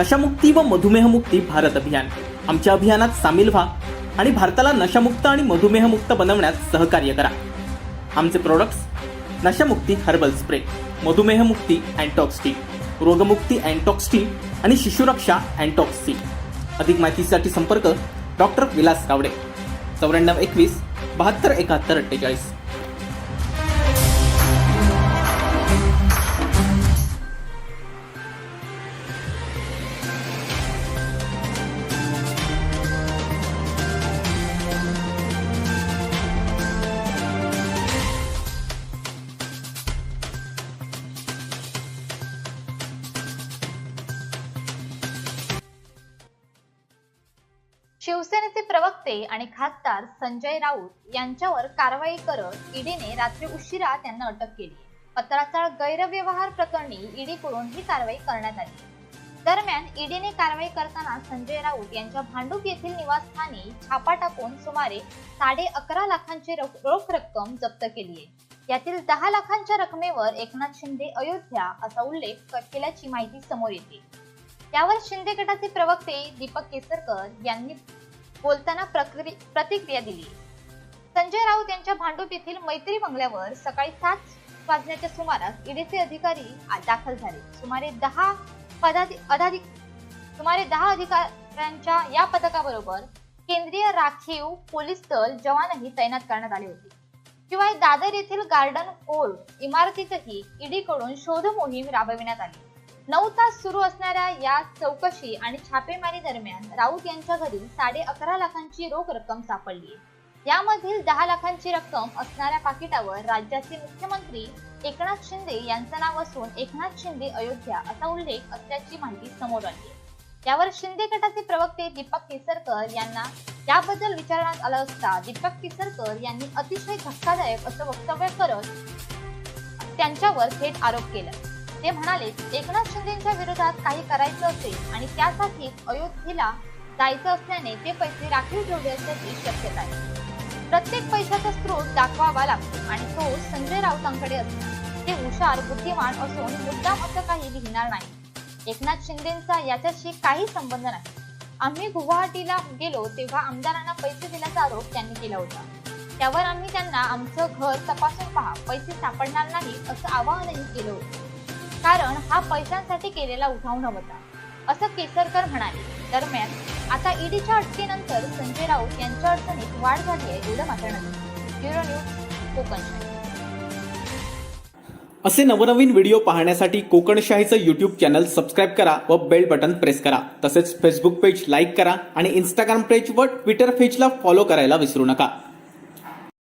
नशामुक्ती व मधुमेहमुक्ती भारत अभियान. आमच्या अभियानात सामील व्हा आणि भारताला नशामुक्त आणि मधुमेहमुक्त बनवण्यात सहकार्य करा. आमचे products: नशामुक्ती herbal spray, मधुमेहमुक्ती अँटॉक्स T, रोगमुक्ती अँटॉक्स T आणि शिशुरक्षा अँटॉक्स टी. अधिक माहितीसाठी संपर्क डॉक्टर विलास कावडे, 9421 72 71 48. शिवसेनेचे प्रवक्ते आणि खासदार संजय राऊत यांच्यावर कारवाई करत ईडीने रात्री उशिरा त्यांना अटक केली. पत्राचाळ गैरव्यवहार प्रकरणी ईडीकडून ही कारवाई करण्यात आली. दरम्यान ईडीने कारवाई करताना संजय राऊत यांच्या भांडूप येथील निवासस्थानी छापा टाकून सुमारे 11.5 लाखांची रोख रक्कम जप्त केली आहे. यातील 10 लाखांच्या रकमेवर एकनाथ शिंदे अयोध्या असा उल्लेख केल्याची माहिती समोर येते. यावर शिंदे गटाचे प्रवक्ते दीपक केसरकर यांनी बोलताना प्रतिक्रिया दिली. संजय राऊत यांच्या भांडूप येथील मैत्री बंगल्यावर सकाळी 7 वाजण्याच्या सुमारास ईडीचे अधिकारी दाखल झाले. सुमारे 10 अधिकाऱ्यांच्या या पथकाबरोबर केंद्रीय राखीव पोलीस दल जवानही तैनात करण्यात आले होते. शिवाय दादर येथील गार्डन कोर्ट इमारतीतही ईडीकडून शोध मोहीम राबविण्यात आली. 9 तास सुरू असणाऱ्या या चौकशी आणि छापेमारी दरम्यान राऊत यांच्या घरी 11.5 लाखांची रोख रक्कम सापडली. यामधील 10 लाखांची रक्कम असणाऱ्या पाकिटावर राज्याचे मुख्यमंत्री एकनाथ शिंदे यांचं नाव असून एकनाथ शिंदे अयोध्या असा उल्लेख असल्याची माहिती समोर आली. यावर शिंदे गटाचे प्रवक्ते दीपक केसरकर यांना याबद्दल विचारण्यात आलं असता दीपक केसरकर यांनी अतिशय धक्कादायक असं वक्तव्य करत त्यांच्यावर थेट आरोप केला. ते म्हणाले, एकनाथ शिंदेच्या विरोधात काही करायचं असेल आणि त्यासाठी अयोध्येला जायचं असल्याने ते पैसे राखीव ठेवले असल्याची शक्यता आहे. प्रत्येक पैशाचा स्रोत दाखवावा लागतो आणि तो संजय राऊतांकडे असतो. ते हुशार, बुद्धिमान असून मुद्दाम असं काही लिहिणार नाही. एकनाथ शिंदेचा याच्याशी काही संबंध नाही. आम्ही गुवाहाटीला गेलो तेव्हा आमदारांना पैसे दिल्याचा आरोप त्यांनी केला होता. त्यावर आम्ही त्यांना आमचं घर तपासून पहा, पैसे सापडणार नाही असं आवाहनही केलं होतं. कारण हा पैशांसाठी केलेला उठाव नव्हता, असं केसरकर म्हणाले. दरम्यान आता ईडीच्या अटकेनंतर संजय राऊत यांच्या अडचणीत वाढ झाली आहे एवढं मात्र नाही. Bureau news, Kokanshahi. असे नवनवीन व्हिडिओ पाहण्यासाठी कोकणशाहीचं YouTube चॅनल सबस्क्राईब करा व बेल बटन प्रेस करा. तसेच फेसबुक पेज लाईक करा आणि इंस्टाग्राम पेज व ट्विटर पेजला फॉलो करायला विसरू नका.